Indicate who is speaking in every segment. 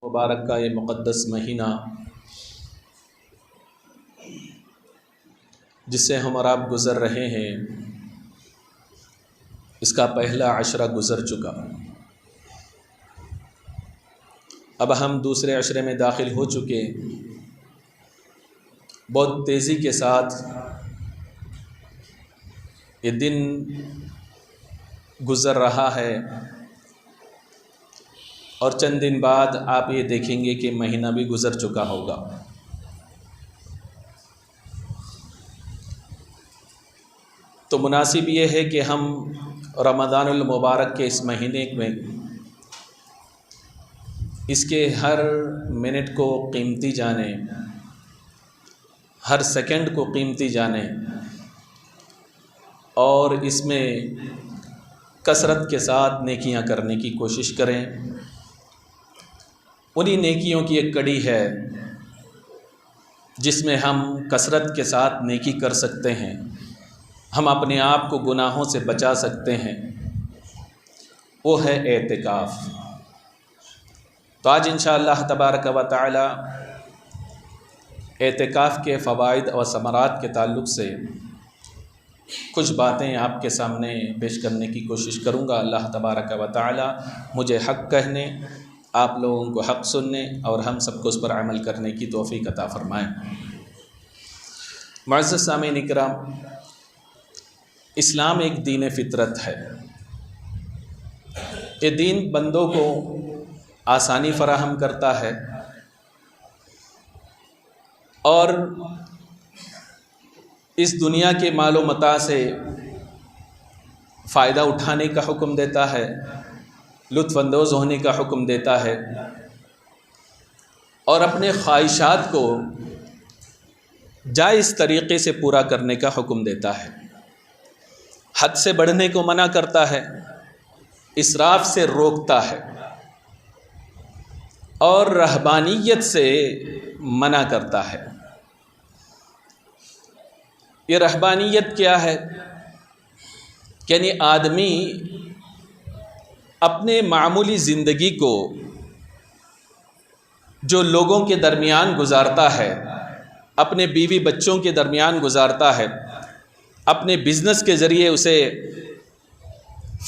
Speaker 1: مبارک کا یہ مقدس مہینہ جس سے ہم اور آپ گزر رہے ہیں، اس کا پہلا عشرہ گزر چکا۔ اب ہم دوسرے عشرے میں داخل ہو چکے۔ بہت تیزی کے ساتھ یہ دن گزر رہا ہے، اور چند دن بعد آپ یہ دیکھیں گے کہ مہینہ بھی گزر چکا ہوگا۔ تو مناسب یہ ہے کہ ہم رمضان المبارک کے اس مہینے میں اس کے ہر منٹ کو قیمتی جانیں، ہر سیکنڈ کو قیمتی جانیں، اور اس میں کثرت کے ساتھ نیکیاں کرنے کی کوشش کریں۔ انہی نیکیوں کی ایک کڑی ہے جس میں ہم کثرت کے ساتھ نیکی کر سکتے ہیں، ہم اپنے آپ کو گناہوں سے بچا سکتے ہیں، وہ ہے اعتکاف۔ تو آج انشاءاللہ تبارک و تعالی اعتکاف کے فوائد اور ثمرات کے تعلق سے کچھ باتیں آپ کے سامنے پیش کرنے کی کوشش کروں گا۔ اللہ تبارک و تعالی مجھے حق کہنے، آپ لوگوں کو حق سننے اور ہم سب کو اس پر عمل کرنے کی توفیق عطا فرمائیں۔ معزز سامعین اکرام، اسلام ایک دین فطرت ہے۔ یہ دین بندوں کو آسانی فراہم کرتا ہے اور اس دنیا کے مال و متاع سے فائدہ اٹھانے کا حکم دیتا ہے، لطف اندوز ہونے کا حکم دیتا ہے، اور اپنے خواہشات کو جائز طریقے سے پورا کرنے کا حکم دیتا ہے۔ حد سے بڑھنے کو منع کرتا ہے، اسراف سے روکتا ہے، اور رہبانیت سے منع کرتا ہے۔ یہ رہبانیت کیا ہے؟ یعنی آدمی اپنے معمولی زندگی کو جو لوگوں کے درمیان گزارتا ہے، اپنے بیوی بچوں کے درمیان گزارتا ہے، اپنے بزنس کے ذریعے اسے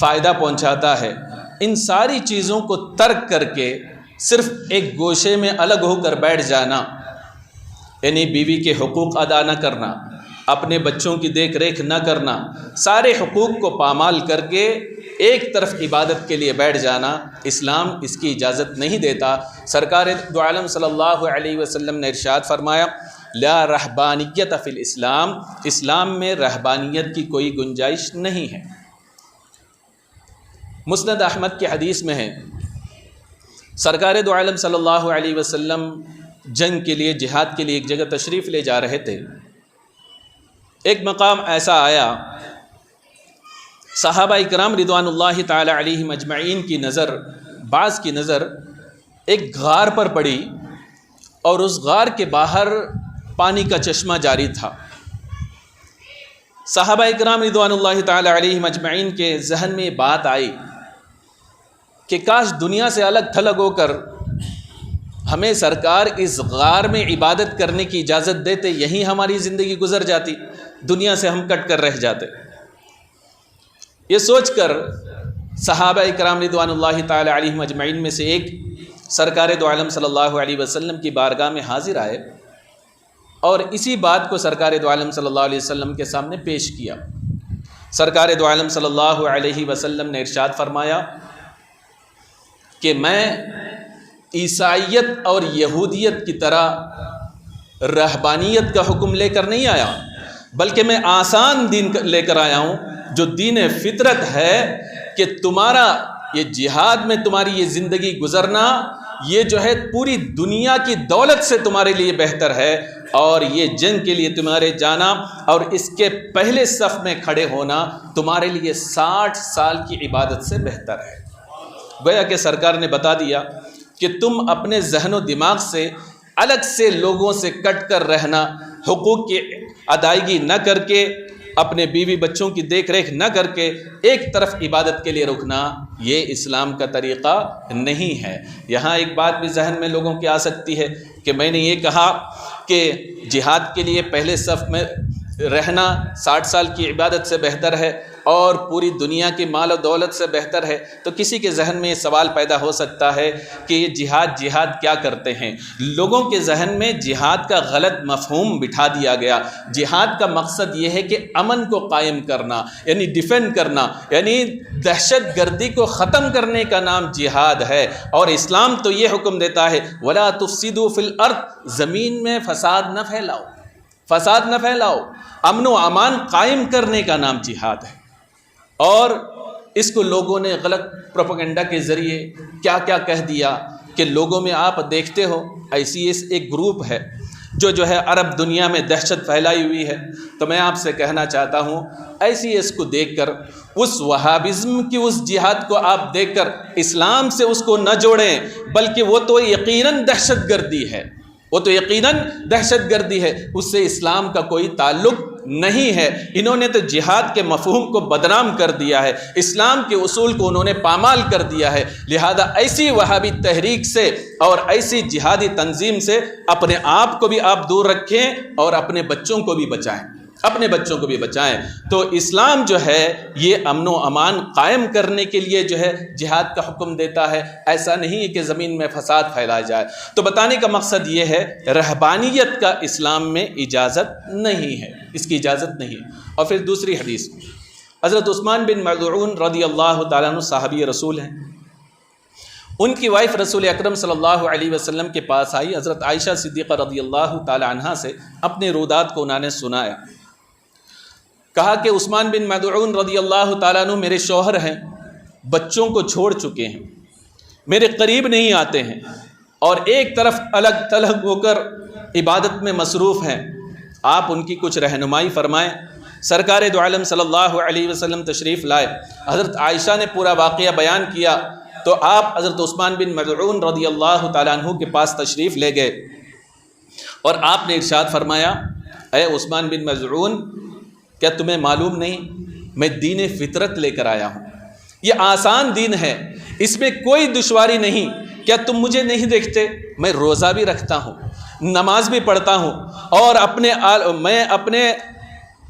Speaker 1: فائدہ پہنچاتا ہے، ان ساری چیزوں کو ترک کر کے صرف ایک گوشے میں الگ ہو کر بیٹھ جانا، یعنی بیوی کے حقوق ادا نہ کرنا، اپنے بچوں کی دیکھ ریکھ نہ کرنا، سارے حقوق کو پامال کر کے ایک طرف عبادت کے لیے بیٹھ جانا، اسلام اس کی اجازت نہیں دیتا۔ سرکار دو عالم صلی اللہ علیہ وسلم نے ارشاد فرمایا، لا رہبانیت فی الاسلام، اسلام میں رہبانیت کی کوئی گنجائش نہیں ہے۔ مسند احمد کی حدیث میں ہے، سرکار دو عالم صلی اللہ علیہ وسلم جنگ کے لیے، جہاد کے لیے ایک جگہ تشریف لے جا رہے تھے۔ ایک مقام ایسا آیا، صحابہ اکرام رضوان اللہ تعالی علیہم اجمعین کی نظر، بعض کی نظر ایک غار پر پڑی، اور اس غار کے باہر پانی کا چشمہ جاری تھا۔ صحابہ اکرام رضوان اللہ تعالی علیہم اجمعین کے ذہن میں یہ بات آئی کہ کاش دنیا سے الگ تھلگ ہو کر ہمیں سرکار اس غار میں عبادت کرنے کی اجازت دیتے، یہیں ہماری زندگی گزر جاتی، دنیا سے ہم کٹ کر رہ جاتے۔ یہ سوچ کر صحابہ اکرام رضوان اللہ تعالی علیہم اجمعین میں سے ایک سرکار دو عالم صلی اللہ علیہ وسلم کی بارگاہ میں حاضر آئے، اور اسی بات کو سرکار دو عالم صلی اللہ علیہ وسلم کے سامنے پیش کیا۔ سرکار دو عالم صلی اللہ علیہ وسلم نے ارشاد فرمایا کہ میں عیسائیت اور یہودیت کی طرح رہبانیت کا حکم لے کر نہیں آیا، بلکہ میں آسان دین لے کر آیا ہوں، جو دین فطرت ہے کہ تمہارا یہ جہاد میں تمہاری یہ زندگی گزرنا، یہ جو ہے پوری دنیا کی دولت سے تمہارے لیے بہتر ہے، اور یہ جنگ کے لیے تمہارے جانا اور اس کے پہلے صف میں کھڑے ہونا تمہارے لیے 60 سال کی عبادت سے بہتر ہے۔ گویا کہ سرکار نے بتا دیا کہ تم اپنے ذہن و دماغ سے الگ سے لوگوں سے کٹ کر رہنا، حقوق کی ادائیگی نہ کر کے اپنے بیوی بچوں کی دیکھ ریکھ نہ کر کے ایک طرف عبادت کے لیے رکنا، یہ اسلام کا طریقہ نہیں ہے۔ یہاں ایک بات بھی ذہن میں لوگوں کی آ سکتی ہے کہ میں نے یہ کہا کہ جہاد کے لیے پہلے صف میں رہنا 60 سال کی عبادت سے بہتر ہے اور پوری دنیا کی مال و دولت سے بہتر ہے، تو کسی کے ذہن میں یہ سوال پیدا ہو سکتا ہے کہ یہ جہاد کیا کرتے ہیں؟ لوگوں کے ذہن میں جہاد کا غلط مفہوم بٹھا دیا گیا۔ جہاد کا مقصد یہ ہے کہ امن کو قائم کرنا، یعنی ڈیفینڈ کرنا، یعنی دہشت گردی کو ختم کرنے کا نام جہاد ہے۔ اور اسلام تو یہ حکم دیتا ہے وَلَا تُفْسِدُوا فِي الْأَرْضِ، زمین میں فساد نہ پھیلاؤ، امن و امان قائم کرنے کا نام جہاد ہے۔ اور اس کو لوگوں نے غلط پروپیگنڈا کے ذریعے کیا کیا کہہ دیا کہ لوگوں میں آپ دیکھتے ہو ISIS ایک گروپ ہے جو ہے عرب دنیا میں دہشت پھیلائی ہوئی ہے۔ تو میں آپ سے کہنا چاہتا ہوں ISIS کو دیکھ کر، اس وہابزم کی اس جہاد کو آپ دیکھ کر اسلام سے اس کو نہ جوڑیں، بلکہ وہ تو یقیناً دہشت گردی ہے، اس سے اسلام کا کوئی تعلق نہیں ہے۔ انہوں نے تو جہاد کے مفہوم کو بدنام کر دیا ہے، اسلام کے اصول کو انہوں نے پامال کر دیا ہے۔ لہذا ایسی وہابی تحریک سے اور ایسی جہادی تنظیم سے اپنے آپ کو بھی آپ دور رکھیں اور اپنے بچوں کو بھی بچائیں۔ تو اسلام جو ہے یہ امن و امان قائم کرنے کے لیے جو ہے جہاد کا حکم دیتا ہے، ایسا نہیں ہے کہ زمین میں فساد پھیلایا جائے۔ تو بتانے کا مقصد یہ ہے رہبانیت کا اسلام میں اجازت نہیں ہے، اس کی اجازت نہیں ہے۔ اور پھر دوسری حدیث، حضرت عثمان بن مظعون رضی اللہ تعالیٰ عنہ صحابی رسول ہیں، ان کی وائف رسول اکرم صلی اللہ علیہ وسلم کے پاس آئی، حضرت عائشہ صدیقہ رضی اللہ تعالیٰ عنہ سے اپنے رودات کو انہوں نے سنایا، کہا کہ عثمان بن مظعون رضی اللہ تعالیٰ عنہ میرے شوہر ہیں، بچوں کو چھوڑ چکے ہیں، میرے قریب نہیں آتے ہیں اور ایک طرف الگ تھلگ ہو کر عبادت میں مصروف ہیں، آپ ان کی کچھ رہنمائی فرمائیں۔ سرکار دو عالم صلی اللہ علیہ وسلم تشریف لائے، حضرت عائشہ نے پورا واقعہ بیان کیا تو آپ حضرت عثمان بن مظعون رضی اللہ تعالیٰ عنہ کے پاس تشریف لے گئے اور آپ نے ارشاد فرمایا، اے عثمان بن مظعون، کیا تمہیں معلوم نہیں میں دین فطرت لے کر آیا ہوں، یہ آسان دین ہے، اس میں کوئی دشواری نہیں، کیا تم مجھے نہیں دیکھتے میں روزہ بھی رکھتا ہوں، نماز بھی پڑھتا ہوں اور میں اپنے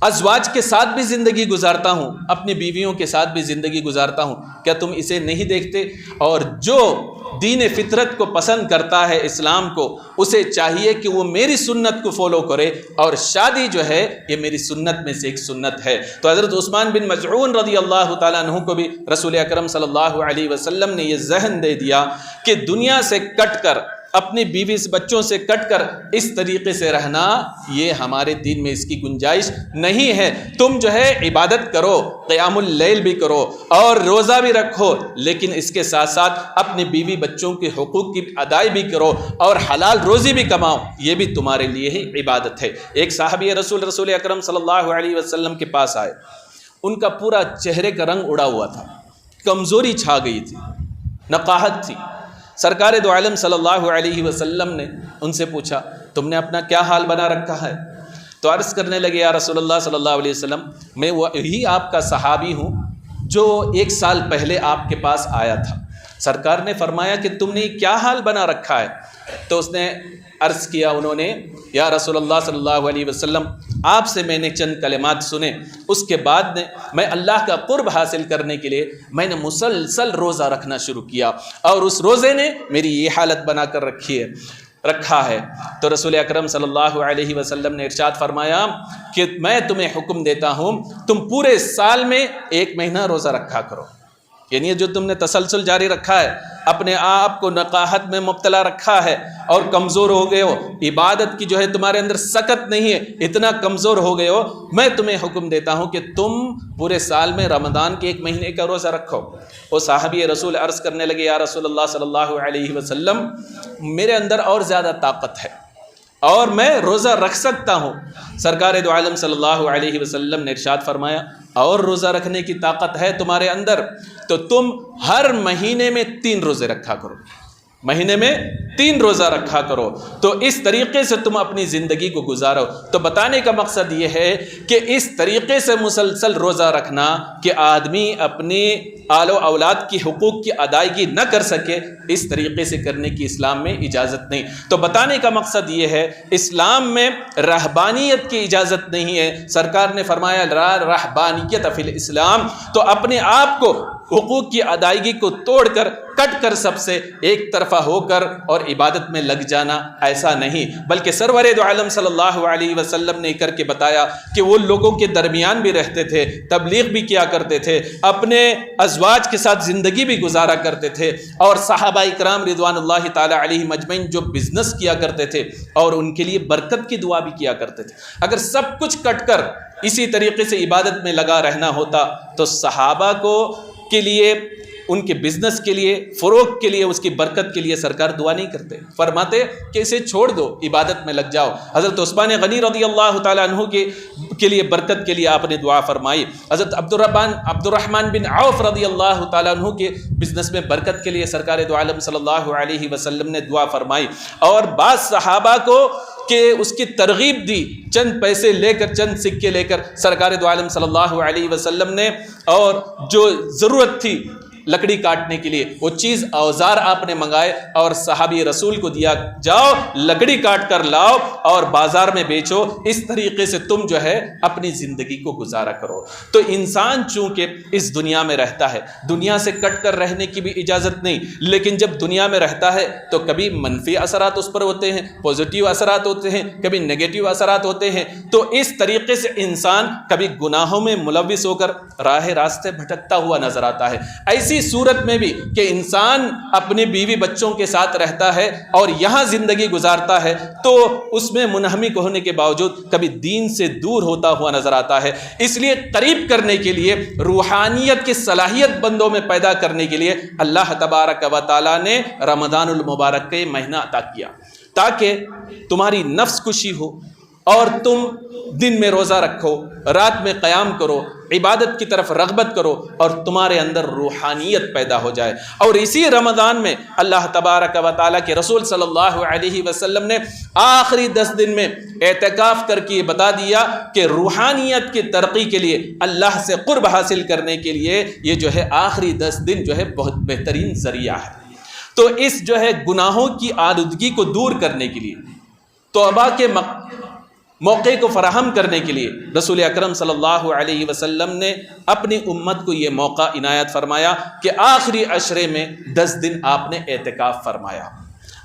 Speaker 1: ازواج کے ساتھ بھی زندگی گزارتا ہوں، اپنی بیویوں کے ساتھ بھی زندگی گزارتا ہوں، کیا تم اسے نہیں دیکھتے؟ اور جو دین فطرت کو پسند کرتا ہے اسلام کو، اسے چاہیے کہ وہ میری سنت کو فالو کرے، اور شادی جو ہے یہ میری سنت میں سے ایک سنت ہے۔ تو حضرت عثمان بن مظعون رضی اللہ تعالیٰ عنہ کو بھی رسول اکرم صلی اللہ علیہ وسلم نے یہ ذہن دے دیا کہ دنیا سے کٹ کر، اپنی بیوی سے بچوں سے کٹ کر اس طریقے سے رہنا، یہ ہمارے دین میں اس کی گنجائش نہیں ہے۔ تم جو ہے عبادت کرو، قیام اللیل بھی کرو اور روزہ بھی رکھو، لیکن اس کے ساتھ ساتھ اپنی بیوی بچوں کے حقوق کی ادائیگی بھی کرو اور حلال روزی بھی کماؤ، یہ بھی تمہارے لیے ہی عبادت ہے۔ ایک صحابی رسول اکرم صلی اللہ علیہ وسلم کے پاس آئے، ان کا پورا چہرے کا رنگ اڑا ہوا تھا، کمزوری چھا گئی تھی، نقاہت تھی۔ سرکار دو عالم صلی اللہ علیہ وسلم نے ان سے پوچھا، تم نے اپنا کیا حال بنا رکھا ہے؟ تو عرض کرنے لگے، یا رسول اللہ صلی اللہ علیہ وسلم، میں وہی آپ کا صحابی ہوں جو 1 سال پہلے آپ کے پاس آیا تھا۔ سرکار نے فرمایا کہ تم نے کیا حال بنا رکھا ہے؟ تو اس نے عرض کیا، انہوں نے، یا رسول اللہ صلی اللہ علیہ وسلم، آپ سے میں نے چند کلمات سنے، اس کے بعد میں اللہ کا قرب حاصل کرنے کے لیے میں نے مسلسل روزہ رکھنا شروع کیا، اور اس روزے نے میری یہ حالت بنا کر رکھا ہے۔ تو رسول اکرم صلی اللہ علیہ وسلم نے ارشاد فرمایا کہ میں تمہیں حکم دیتا ہوں، تم پورے سال میں 1 مہینہ روزہ رکھا کرو، یعنی جو تم نے تسلسل جاری رکھا ہے، اپنے آپ کو نقاہت میں مبتلا رکھا ہے اور کمزور ہو گئے ہو، عبادت کی جو ہے تمہارے اندر سکت نہیں ہے، اتنا کمزور ہو گئے ہو، میں تمہیں حکم دیتا ہوں کہ تم پورے سال میں رمضان کے 1 مہینے کا روزہ رکھو۔ وہ صحابی رسول عرض کرنے لگے، یا رسول اللہ صلی اللہ علیہ وسلم، میرے اندر اور زیادہ طاقت ہے اور میں روزہ رکھ سکتا ہوں۔ سرکار دو عالم صلی اللہ علیہ وسلم نے ارشاد فرمایا، اور روزہ رکھنے کی طاقت ہے تمہارے اندر تو تم ہر مہینے میں 3 روزے رکھا کرو، مہینے میں 3 روزہ رکھا کرو، تو اس طریقے سے تم اپنی زندگی کو گزارو۔ تو بتانے کا مقصد یہ ہے کہ اس طریقے سے مسلسل روزہ رکھنا کہ آدمی اپنے آل و اولاد کی حقوق کی ادائیگی نہ کر سکے، اس طریقے سے کرنے کی اسلام میں اجازت نہیں۔ تو بتانے کا مقصد یہ ہے اسلام میں رہبانیت کی اجازت نہیں ہے۔ سرکار نے فرمایا لا رہبانیت فی الاسلام، تو اپنے آپ کو حقوق کی ادائیگی کو توڑ کر کٹ کر سب سے ایک طرفہ ہو کر اور عبادت میں لگ جانا، ایسا نہیں، بلکہ سرور دو عالم صلی اللہ علیہ وسلم نے کر کے بتایا کہ وہ لوگوں کے درمیان بھی رہتے تھے، تبلیغ بھی کیا کرتے تھے، اپنے ازواج کے ساتھ زندگی بھی گزارا کرتے تھے، اور صحابہ اکرام رضوان اللہ تعالی علیہم اجمعین جو بزنس کیا کرتے تھے اور ان کے لیے برکت کی دعا بھی کیا کرتے تھے۔ اگر سب کچھ کٹ کر اسی طریقے سے عبادت میں لگا رہنا ہوتا تو صحابہ کو کے لیے، ان کے بزنس کے لیے، فروغ کے لیے، اس کی برکت کے لیے سرکار دعا نہیں کرتے، فرماتے کہ اسے چھوڑ دو، عبادت میں لگ جاؤ۔ حضرت عثمان غنی رضی اللہ تعالیٰ عنہ کے لیے برکت کے لیے آپ نے دعا فرمائی۔ حضرت عبد الرحمن بن عوف رضی اللہ تعالیٰ عنہ کے بزنس میں برکت کے لیے سرکار دو عالم صلی اللہ علیہ وسلم نے دعا فرمائی، اور بعض صحابہ کو کہ اس کی ترغیب دی، چند پیسے لے کر، چند سکے لے کر سرکار دو عالم صلی اللہ علیہ وسلم نے، اور جو ضرورت تھی لکڑی کاٹنے کے لیے وہ چیز اوزار آپ نے منگائے اور صحابی رسول کو دیا، جاؤ لکڑی کاٹ کر لاؤ اور بازار میں بیچو، اس طریقے سے تم جو ہے اپنی زندگی کو گزارا کرو۔ تو انسان چونکہ اس دنیا میں رہتا ہے، دنیا سے کٹ کر رہنے کی بھی اجازت نہیں، لیکن جب دنیا میں رہتا ہے تو کبھی منفی اثرات اس پر ہوتے ہیں، پازیٹیو اثرات ہوتے ہیں، کبھی نیگیٹو اثرات ہوتے ہیں، تو اس طریقے سے انسان کبھی گناہوں میں ملوث ہو کر راہ راستے بھٹکتا ہوا نظر آتا ہے۔ ایسی صورت میں بھی کہ انسان اپنی بیوی بچوں کے ساتھ رہتا ہے اور یہاں زندگی گزارتا ہے تو اس میں منہمک ہونے کے باوجود کبھی دین سے دور ہوتا ہوا نظر آتا ہے۔ اس لیے قریب کرنے کے لیے، روحانیت کی صلاحیت بندوں میں پیدا کرنے کے لیے اللہ تبارک و تعالیٰ نے رمضان المبارک کا مہینہ عطا کیا تاکہ تمہاری نفس کشی ہو اور تم دن میں روزہ رکھو، رات میں قیام کرو، عبادت کی طرف رغبت کرو اور تمہارے اندر روحانیت پیدا ہو جائے۔ اور اسی رمضان میں اللہ تبارک و تعالیٰ کے رسول صلی اللہ علیہ وسلم نے آخری 10 دن میں اعتکاف کر کے بتا دیا کہ روحانیت کی ترقی کے لیے، اللہ سے قرب حاصل کرنے کے لیے یہ جو ہے آخری 10 دن جو ہے بہت بہترین ذریعہ ہے۔ تو اس جو ہے گناہوں کی آلودگی کو دور کرنے کے لیے، توبہ کے موقع کو فراہم کرنے کے لیے رسول اکرم صلی اللہ علیہ وسلم نے اپنی امت کو یہ موقع عنایت فرمایا کہ آخری عشرے میں 10 دن آپ نے اعتکاف فرمایا۔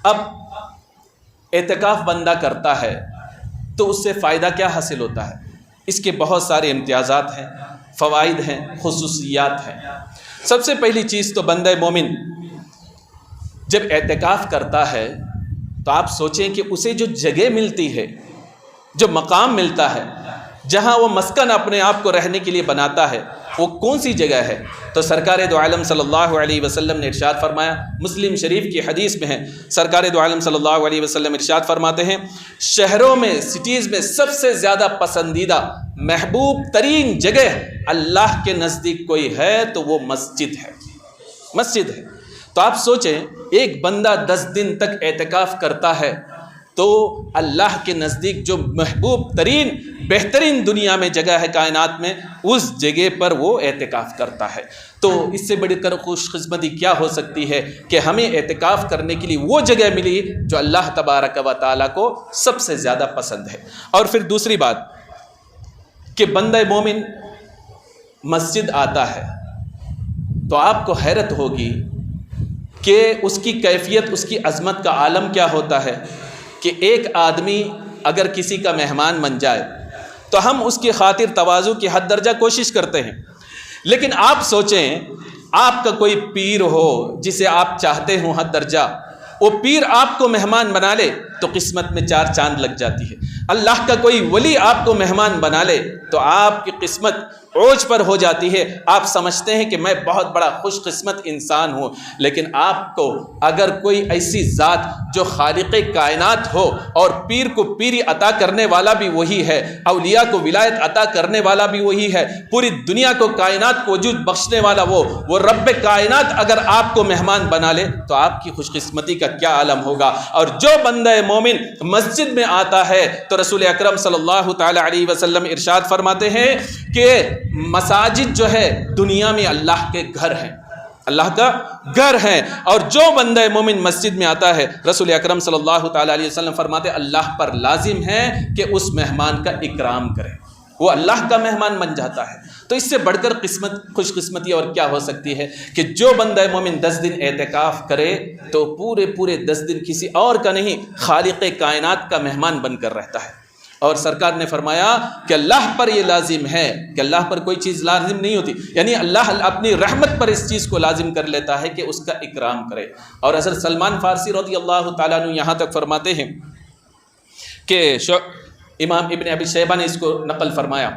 Speaker 1: اب اعتکاف بندہ کرتا ہے تو اس سے فائدہ کیا حاصل ہوتا ہے؟ اس کے بہت سارے امتیازات ہیں، فوائد ہیں، خصوصیات ہیں۔ سب سے پہلی چیز تو بندہ مومن جب اعتکاف کرتا ہے تو آپ سوچیں کہ اسے جو جگہ ملتی ہے، جو مقام ملتا ہے، جہاں وہ مسکن اپنے آپ کو رہنے کے لیے بناتا ہے، وہ کون سی جگہ ہے؟ تو سرکار دو عالم صلی اللہ علیہ وسلم نے ارشاد فرمایا، مسلم شریف کی حدیث میں ہے، سرکار دو عالم صلی اللہ علیہ وسلم ارشاد فرماتے ہیں، شہروں میں، سٹیز میں سب سے زیادہ پسندیدہ، محبوب ترین جگہ اللہ کے نزدیک کوئی ہے تو وہ مسجد ہے، مسجد ہے۔ تو آپ سوچیں ایک بندہ 10 دن تک اعتکاف کرتا ہے تو اللہ کے نزدیک جو محبوب ترین، بہترین دنیا میں جگہ ہے کائنات میں، اس جگہ پر وہ اعتکاف کرتا ہے۔ تو اس سے بڑی کر خوش قسمتی کیا ہو سکتی ہے کہ ہمیں اعتکاف کرنے کے لیے وہ جگہ ملی جو اللہ تبارک و تعالیٰ کو سب سے زیادہ پسند ہے۔ اور پھر دوسری بات کہ بندہ مومن مسجد آتا ہے تو آپ کو حیرت ہوگی کہ اس کی کیفیت، اس کی عظمت کا عالم کیا ہوتا ہے کہ ایک آدمی اگر کسی کا مہمان بن جائے تو ہم اس کی خاطر تواضع کی حد درجہ کوشش کرتے ہیں، لیکن آپ سوچیں آپ کا کوئی پیر ہو جسے آپ چاہتے ہوں حد درجہ، وہ پیر آپ کو مہمان بنا لے تو قسمت میں 4 چاند لگ جاتی ہے۔ اللہ کا کوئی ولی آپ کو مہمان بنا لے تو آپ کی قسمت اوج پر ہو جاتی ہے، آپ سمجھتے ہیں کہ میں بہت بڑا خوش قسمت انسان ہوں، لیکن آپ کو اگر کوئی ایسی ذات جو خالق کائنات ہو اور پیر کو پیری عطا کرنے والا بھی وہی ہے، اولیاء کو ولایت عطا کرنے والا بھی وہی ہے، پوری دنیا کو کائنات کو وجود بخشنے والا وہ رب کائنات اگر آپ کو مہمان بنا لے تو آپ کی خوش قسمتی کا کیا عالم ہوگا۔ اور جو بندہ مومن مسجد میں آتا ہے تو رسول اکرم صلی اللہ تعالی علیہ وسلم ارشاد فرماتے ہیں کہ مساجد جو ہے دنیا میں اللہ کے گھر ہیں، اللہ کا گھر ہے، اور جو بندہ مومن مسجد میں آتا ہے رسول اکرم صلی اللہ تعالی علیہ وسلم فرماتے اللہ پر لازم ہے کہ اس مہمان کا اکرام کرے، وہ اللہ کا مہمان بن جاتا ہے۔ تو اس سے بڑھ کر خوش قسمتی اور کیا ہو سکتی ہے کہ جو بندہ مومن 10 دن اعتکاف کرے تو پورے 10 دن کسی اور کا نہیں، خالق کائنات کا مہمان بن کر رہتا ہے۔ اور سرکار نے فرمایا کہ اللہ پر یہ لازم ہے کہ اللہ پر کوئی چیز لازم نہیں ہوتی، یعنی اللہ اپنی رحمت پر اس چیز کو لازم کر لیتا ہے کہ اس کا اکرام کرے۔ اور حضرت سلمان فارسی رضی اللہ تعالیٰ عنہ یہاں تک فرماتے ہیں کہ امام ابن ابی شیبہ نے اس کو نقل فرمایا،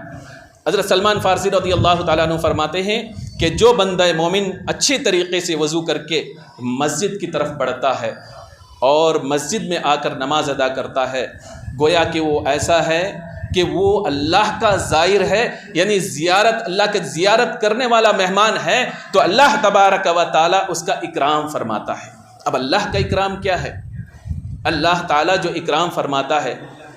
Speaker 1: حضرت سلمان فارسی رضی اللہ تعالیٰ عنہ فرماتے ہیں کہ جو بندہ مومن اچھی طریقے سے وضو کر کے مسجد کی طرف بڑھتا ہے اور مسجد میں آ کر نماز ادا کرتا ہے، گویا کہ وہ ایسا ہے کہ وہ اللہ کا زائر ہے، یعنی اللہ کے زیارت کرنے والا مہمان ہے، تو اللہ تبارک و تعالیٰ اس کا اکرام فرماتا ہے۔ اب اللہ کا اکرام کیا ہے؟ اللہ تعالیٰ جو اکرام فرماتا ہے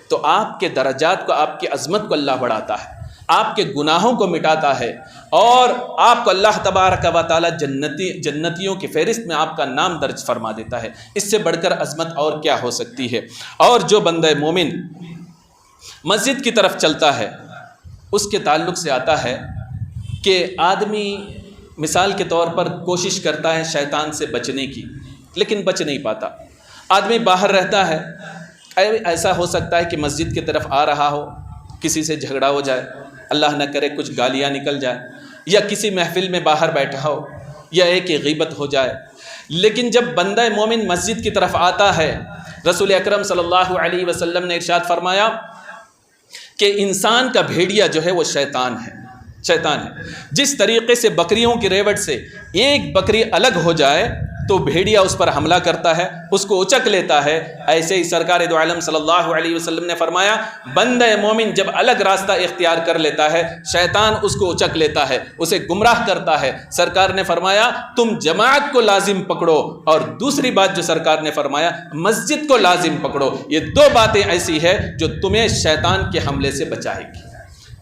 Speaker 1: تو آپ کے درجات کو، آپ کی عظمت کو اللہ بڑھاتا ہے، آپ کے گناہوں کو مٹاتا ہے، اور آپ کو اللہ تبارک و تعالیٰ جنتیوں کی فہرست میں آپ کا نام درج فرما دیتا ہے۔ اس سے بڑھ کر عظمت اور کیا ہو سکتی ہے؟ اور جو بندہ مومن مسجد کی طرف چلتا ہے اس کے تعلق سے آتا ہے کہ آدمی مثال کے طور پر کوشش کرتا ہے شیطان سے بچنے کی، لیکن بچ نہیں پاتا۔ آدمی باہر رہتا ہے، ایسا ہو سکتا ہے کہ مسجد کی طرف آ رہا ہو، کسی سے جھگڑا ہو جائے، اللہ نہ کرے کچھ گالیاں نکل جائے، یا کسی محفل میں باہر بیٹھا ہو، یا ایک غیبت ہو جائے۔ لیکن جب بندہ مومن مسجد کی طرف آتا ہے، رسول اکرم صلی اللہ علیہ وسلم نے ارشاد فرمایا کہ انسان کا بھیڑیا جو ہے وہ شیطان ہے۔ جس طریقے سے بکریوں کی ریوٹ سے ایک بکری الگ ہو جائے تو بھیڑیا اس پر حملہ کرتا ہے، اس کو اچک لیتا ہے، ایسے ہی سرکار دو عالم صلی اللہ علیہ وسلم نے فرمایا بندہ مومن جب الگ راستہ اختیار کر لیتا ہے شیطان اس کو اچک لیتا ہے، اسے گمراہ کرتا ہے۔ سرکار نے فرمایا تم جماعت کو لازم پکڑو، اور دوسری بات جو سرکار نے فرمایا مسجد کو لازم پکڑو۔ یہ دو باتیں ایسی ہے جو تمہیں شیطان کے حملے سے بچائے گی۔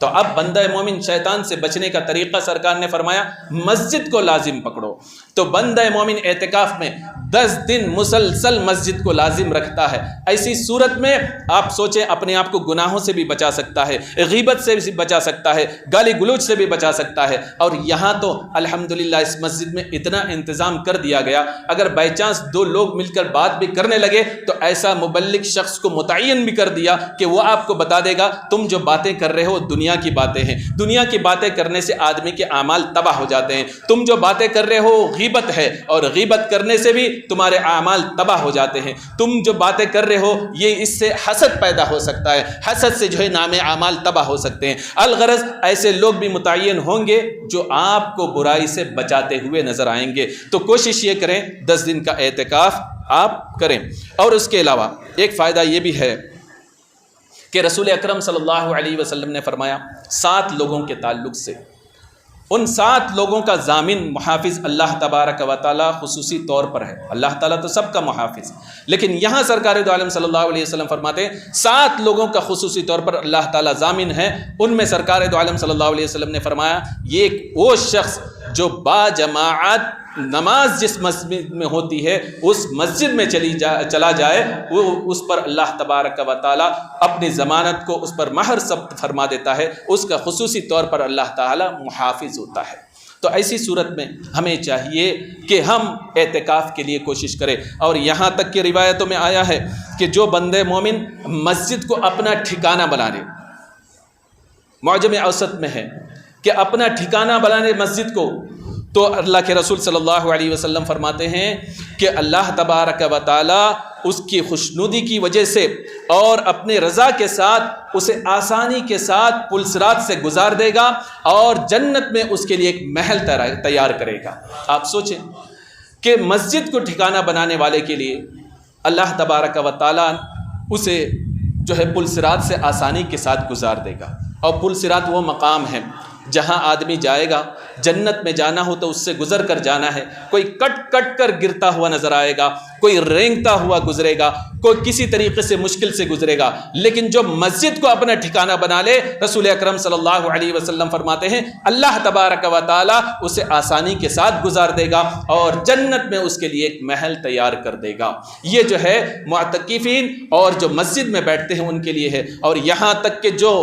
Speaker 1: تو اب بندہ مومن شیطان سے بچنے کا طریقہ سرکار نے فرمایا مسجد کو لازم پکڑو۔ تو بندہ مومن اعتکاف میں 10 دن مسلسل مسجد کو لازم رکھتا ہے۔ ایسی صورت میں آپ سوچیں اپنے آپ کو گناہوں سے بھی بچا سکتا ہے، غیبت سے بھی بچا سکتا ہے، گالی گلوچ سے بھی بچا سکتا ہے۔ اور یہاں تو الحمدللہ اس مسجد میں اتنا انتظام کر دیا گیا، اگر بائی چانس 2 لوگ مل کر بات بھی کرنے لگے تو ایسا مبلغ شخص کو متعین بھی کر دیا کہ وہ آپ کو بتا دے گا تم جو باتیں کر رہے ہو دنیا کی باتیں ہیں، دنیا کی باتیں کرنے سے آدمی کے اعمال تباہ ہو جاتے ہیں، تم جو باتیں کر رہے ہو غیبت ہے اور غیبت کرنے سے بھی تمہارے اعمال تباہ ہو جاتے ہیں، تم جو باتیں کر رہے ہو یہ اس سے حسد پیدا ہو سکتا ہے، حسد سے جو ہے نام اعمال تباہ ہو سکتے ہیں۔ الغرض ایسے لوگ بھی متعین ہوں گے جو آپ کو برائی سے بچاتے ہوئے نظر آئیں گے۔ تو کوشش یہ کریں 10 دن کا اعتکاف آپ کریں۔ اور اس کے علاوہ ایک فائدہ یہ بھی ہے کہ رسول اکرم صلی اللہ علیہ وسلم نے فرمایا 7 لوگوں کے تعلق سے، ان 7 لوگوں کا ضامن محافظ اللہ تبارک و تعالیٰ خصوصی طور پر ہے۔ اللہ تعالیٰ تو سب کا محافظ، لیکن یہاں سرکار دو عالم صلی اللہ علیہ وسلم فرماتے ہیں 7 لوگوں کا خصوصی طور پر اللہ تعالیٰ ضامن ہے۔ ان میں سرکار دو عالم صلی اللہ علیہ وسلم نے فرمایا یہ وہ شخص جو با جماعت نماز جس مسجد میں ہوتی ہے اس مسجد میں چلا جائے، وہ اس پر اللہ تبارک و تعالیٰ اپنی ضمانت کو اس پر مہر ثبت فرما دیتا ہے، اس کا خصوصی طور پر اللہ تعالیٰ محافظ ہوتا ہے۔ تو ایسی صورت میں ہمیں چاہیے کہ ہم اعتکاف کے لیے کوشش کریں۔ اور یہاں تک کہ روایتوں میں آیا ہے کہ جو بندے مومن مسجد کو اپنا ٹھکانہ بنا لے، معجم اوسط میں ہے کہ اپنا ٹھکانہ بنانے مسجد کو، تو اللہ کے رسول صلی اللہ علیہ وسلم فرماتے ہیں کہ اللہ تبارک و تعالی اس کی خوشنودی کی وجہ سے اور اپنے رضا کے ساتھ اسے آسانی کے ساتھ پل صراط سے گزار دے گا اور جنت میں اس کے لیے ایک محل تیار کرے گا۔ آپ سوچیں کہ مسجد کو ٹھکانہ بنانے والے کے لیے اللہ تبارک و تعالیٰ اسے جو ہے پل صراط سے آسانی کے ساتھ گزار دے گا، اور پل صراط وہ مقام ہے جہاں آدمی جائے گا، جنت میں جانا ہو تو اس سے گزر کر جانا ہے، کوئی کٹ کٹ کر گرتا ہوا نظر آئے گا، کوئی رینگتا ہوا گزرے گا، کوئی کسی طریقے سے مشکل سے گزرے گا، لیکن جو مسجد کو اپنا ٹھکانہ بنا لے، رسول اکرم صلی اللہ علیہ وسلم فرماتے ہیں اللہ تبارک و تعالی اسے آسانی کے ساتھ گزار دے گا اور جنت میں اس کے لیے ایک محل تیار کر دے گا۔ یہ جو ہے معتکفین اور جو مسجد میں بیٹھتے ہیں ان کے لیے ہے، اور یہاں تک کہ جو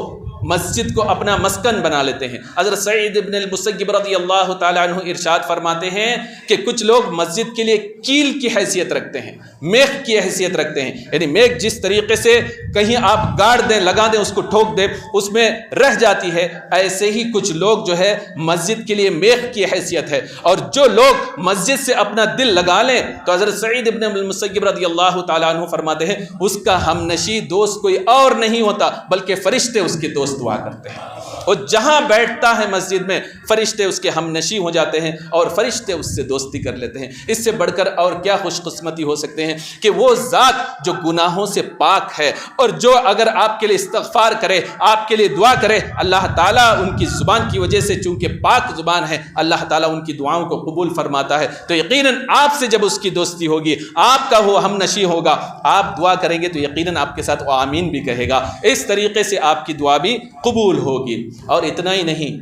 Speaker 1: مسجد کو اپنا مسکن بنا لیتے ہیں۔ حضرت سعید ابن المسیب رضی اللہ تعالیٰ عنہ ارشاد فرماتے ہیں کہ کچھ لوگ مسجد کے لیے کیل کی حیثیت رکھتے ہیں، میخ کی حیثیت رکھتے ہیں، یعنی میخ جس طریقے سے کہیں آپ گاڑ دیں، لگا دیں، اس کو ٹھوک دیں، اس میں رہ جاتی ہے، ایسے ہی کچھ لوگ جو ہے مسجد کے لیے میخ کی حیثیت ہے، اور جو لوگ مسجد سے اپنا دل لگا لیں تو حضرت سعید ابن المسیب رضی اللہ تعالیٰ عنہ فرماتے ہیں اس کا ہمنشی دوست کوئی اور نہیں ہوتا بلکہ فرشتے اس کے دوست دعا کرتے ہیں، اور جہاں بیٹھتا ہے مسجد میں فرشتے اس کے ہم نشیں ہو جاتے ہیں اور فرشتے اس سے دوستی کر لیتے ہیں۔ اس سے بڑھ کر اور کیا خوش قسمتی ہو سکتے ہیں کہ وہ ذات جو گناہوں سے پاک ہے اور جو اگر آپ کے لیے استغفار کرے، آپ کے لیے دعا کرے، اللہ تعالیٰ ان کی زبان کی وجہ سے چونکہ پاک زبان ہے اللہ تعالیٰ ان کی دعاؤں کو قبول فرماتا ہے، تو یقیناً آپ سے جب اس کی دوستی ہوگی، آپ کا وہ ہم نشیں ہوگا، آپ دعا کریں گے تو یقیناً آپ کے ساتھ وہ آمین بھی کہے گا، اس طریقے سے آپ کی دعا بھی قبول ہوگی۔ اور اتنا ہی نہیں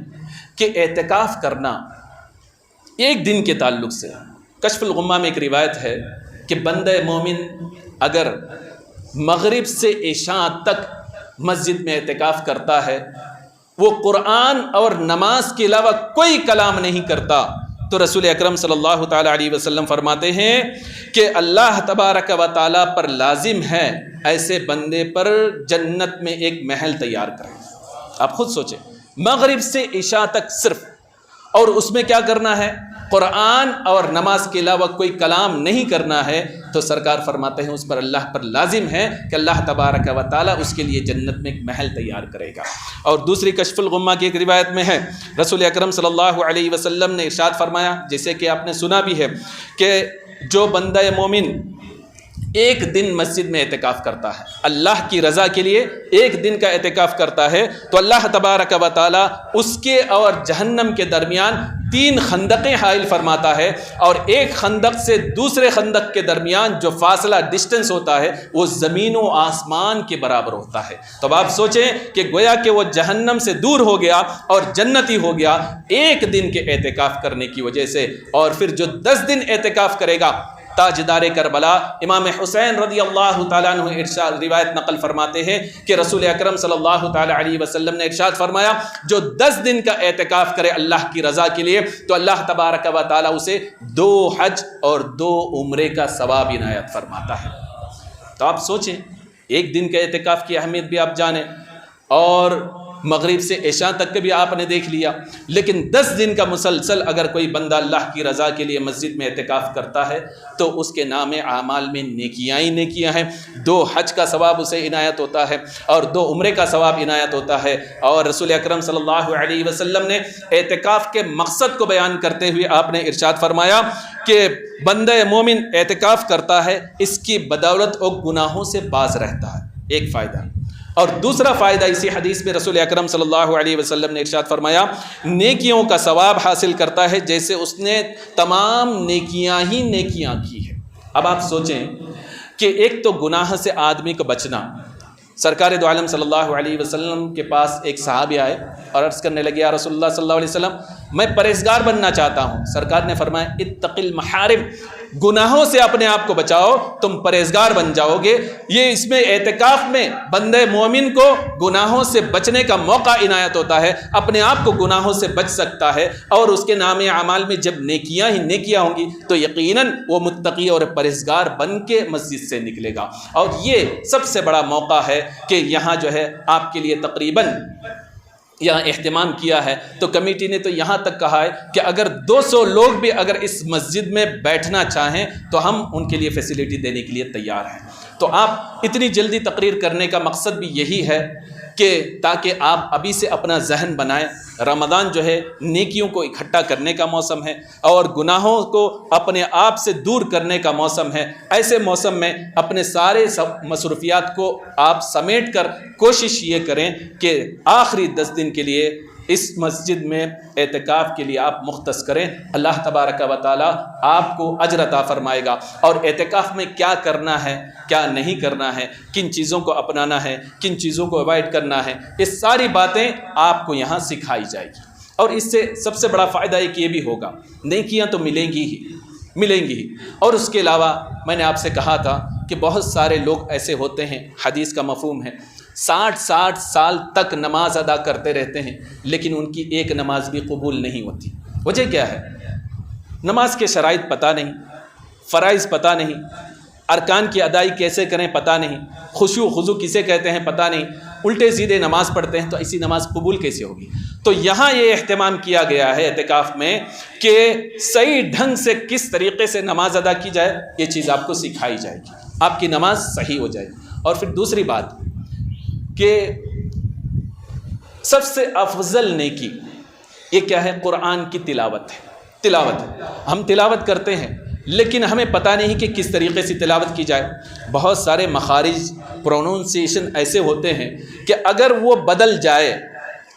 Speaker 1: کہ اعتکاف کرنا ایک دن کے تعلق سے، کشف الغمہ میں ایک روایت ہے کہ بندہ مومن اگر مغرب سے عشاء تک مسجد میں اعتکاف کرتا ہے، وہ قرآن اور نماز کے علاوہ کوئی کلام نہیں کرتا، تو رسول اکرم صلی اللہ تعالیٰ علیہ وسلم فرماتے ہیں کہ اللہ تبارک و تعالیٰ پر لازم ہے ایسے بندے پر جنت میں ایک محل تیار کرے۔ آپ خود سوچیں، مغرب سے عشاء تک صرف، اور اس میں کیا کرنا ہے؟ قرآن اور نماز کے علاوہ کوئی کلام نہیں کرنا ہے، تو سرکار فرماتے ہیں اس پر اللہ پر لازم ہے کہ اللہ تبارک و تعالیٰ اس کے لیے جنت میں ایک محل تیار کرے گا۔ اور دوسری کشف الغمہ کی ایک روایت میں ہے رسول اکرم صلی اللہ علیہ وسلم نے ارشاد فرمایا، جیسے کہ آپ نے سنا بھی ہے، کہ جو بندہ مومن ایک دن مسجد میں اعتکاف کرتا ہے، اللہ کی رضا کے لیے ایک دن کا اعتکاف کرتا ہے، تو اللہ تبارک و تعالیٰ اس کے اور جہنم کے درمیان 3 خندقیں حائل فرماتا ہے، اور ایک خندق سے دوسرے خندق کے درمیان جو فاصلہ ڈسٹنس ہوتا ہے وہ زمین و آسمان کے برابر ہوتا ہے۔ تو اب آپ سوچیں کہ گویا کہ وہ جہنم سے دور ہو گیا اور جنتی ہو گیا ایک دن کے اعتکاف کرنے کی وجہ سے، اور پھر جو 10 دن اعتکاف کرے گا، تاجدار کربلا امام حسین رضی اللہ تعالیٰ عنہ ارشاد روایت نقل فرماتے ہیں کہ رسول اکرم صلی اللہ تعالیٰ علیہ وسلم نے ارشاد فرمایا جو 10 دن کا اعتکاف کرے اللہ کی رضا کے لیے تو اللہ تبارک و تعالیٰ اسے 2 حج اور 2 عمرے کا ثواب عنایت فرماتا ہے۔ تو آپ سوچیں، ایک دن کے اعتکاف کی اہمیت بھی آپ جانیں، اور مغرب سے عشاء تک کا بھی آپ نے دیکھ لیا، لیکن 10 دن کا مسلسل اگر کوئی بندہ اللہ کی رضا کے لیے مسجد میں اعتکاف کرتا ہے تو اس کے نام اعمال میں نیکیاں ہی نیکیاں ہیں، 2 حج کا ثواب اسے عنایت ہوتا ہے اور 2 عمرے کا ثواب عنایت ہوتا ہے۔ اور رسول اکرم صلی اللہ علیہ وسلم نے اعتکاف کے مقصد کو بیان کرتے ہوئے آپ نے ارشاد فرمایا کہ بندہ مومن اعتکاف کرتا ہے، اس کی بدولت وہ گناہوں سے باز رہتا ہے، ایک فائدہ۔ اور دوسرا فائدہ اسی حدیث میں رسول اکرم صلی اللہ علیہ وسلم نے ارشاد فرمایا نیکیوں کا ثواب حاصل کرتا ہے جیسے اس نے تمام نیکیاں ہی نیکیاں کی ہے۔ اب آپ سوچیں کہ ایک تو گناہ سے آدمی کو بچنا، سرکار دو عالم صلی اللہ علیہ وسلم کے پاس ایک صحابی آئے اور عرض کرنے لگے یا رسول اللہ صلی اللہ علیہ وسلم میں پرہیزگار بننا چاہتا ہوں۔ سرکار نے فرمایا اتق المحارم، گناہوں سے اپنے آپ کو بچاؤ، تم پرہیزگار بن جاؤ گے۔ یہ اس میں اعتکاف میں بندے مومن کو گناہوں سے بچنے کا موقع عنایت ہوتا ہے، اپنے آپ کو گناہوں سے بچ سکتا ہے، اور اس کے نام اعمال میں جب نیکیاں ہی نیکیاں ہوں گی تو یقیناً وہ متقی اور پرہیزگار بن کے مسجد سے نکلے گا۔ اور یہ سب سے بڑا موقع ہے کہ یہاں جو ہے آپ کے لیے تقریباً یہاں اہتمام کیا ہے، تو کمیٹی نے تو یہاں تک کہا ہے کہ اگر 200 لوگ بھی اگر اس مسجد میں بیٹھنا چاہیں تو ہم ان کے لیے فیسیلیٹی دینے کے لیے تیار ہیں۔ تو آپ اتنی جلدی تقریر کرنے کا مقصد بھی یہی ہے کہ تاکہ آپ ابھی سے اپنا ذہن بنائیں۔ رمضان جو ہے نیکیوں کو اکٹھا کرنے کا موسم ہے اور گناہوں کو اپنے آپ سے دور کرنے کا موسم ہے۔ ایسے موسم میں اپنے سارے مصروفیات کو آپ سمیٹ کر کوشش یہ کریں کہ آخری 10 دن کے لیے اس مسجد میں اعتکاف کے لیے آپ مختص کریں۔ اللہ تبارک و تعالی آپ کو اجر عطا فرمائے گا۔ اور اعتکاف میں کیا کرنا ہے، کیا نہیں کرنا ہے، کن چیزوں کو اپنانا ہے، کن چیزوں کو اوائڈ کرنا ہے، یہ ساری باتیں آپ کو یہاں سکھائی جائے گی۔ اور اس سے سب سے بڑا فائدہ ایک یہ بھی ہوگا، نیکیاں تو ملیں گی ہی۔ اور اس کے علاوہ میں نے آپ سے کہا تھا کہ بہت سارے لوگ ایسے ہوتے ہیں، حدیث کا مفہوم ہے، 60 سال تک نماز ادا کرتے رہتے ہیں لیکن ان کی ایک نماز بھی قبول نہیں ہوتی۔ وجہ کیا ہے؟ نماز کے شرائط پتہ نہیں، فرائض پتہ نہیں، ارکان کی ادائی کیسے کریں پتہ نہیں، خشوع خضوع کسے کہتے ہیں پتہ نہیں، الٹے سیدھے نماز پڑھتے ہیں، تو ایسی نماز قبول کیسے ہوگی؟ تو یہاں یہ اہتمام کیا گیا ہے اعتکاف میں کہ صحیح ڈھنگ سے کس طریقے سے نماز ادا کی جائے، یہ چیز آپ کو سکھائی جائے گی، آپ کی نماز صحیح ہو جائے گی۔ اور پھر دوسری بات کہ سب سے افضل نیکی یہ کیا ہے؟ قرآن کی تلاوت ہے۔ ہم تلاوت کرتے ہیں لیکن ہمیں پتہ نہیں کہ کس طریقے سے تلاوت کی جائے۔ بہت سارے مخارج، پروننسیشن ایسے ہوتے ہیں کہ اگر وہ بدل جائے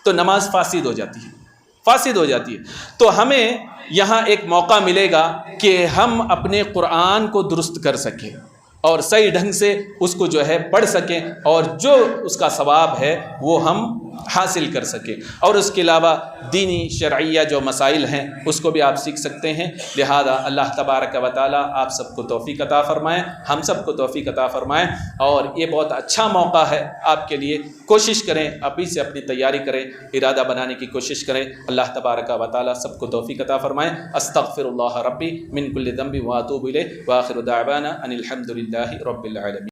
Speaker 1: تو نماز فاسد ہو جاتی ہے۔ تو ہمیں یہاں ایک موقع ملے گا کہ ہم اپنے قرآن کو درست کر سکیں اور صحیح ڈھنگ سے اس کو جو ہے پڑھ سکیں اور جو اس کا ثواب ہے وہ ہم حاصل کر سکیں۔ اور اس کے علاوہ دینی شرعیہ جو مسائل ہیں اس کو بھی آپ سیکھ سکتے ہیں۔ لہذا اللہ تبارک و تعالیٰ آپ سب کو توفیق عطا فرمائیں، ہم سب کو توفیق عطا فرمائیں۔ اور یہ بہت اچھا موقع ہے آپ کے لیے، کوشش کریں ابھی سے اپنی تیاری کریں، ارادہ بنانے کی کوشش کریں۔ اللہ تبارک و تعالیٰ سب کو توفیق عطا فرمائیں۔ استغفر اللہ ربی من کل ذنب واتوب الیہ، وآخر دعوانا ان الحمد للہ رب العالمین۔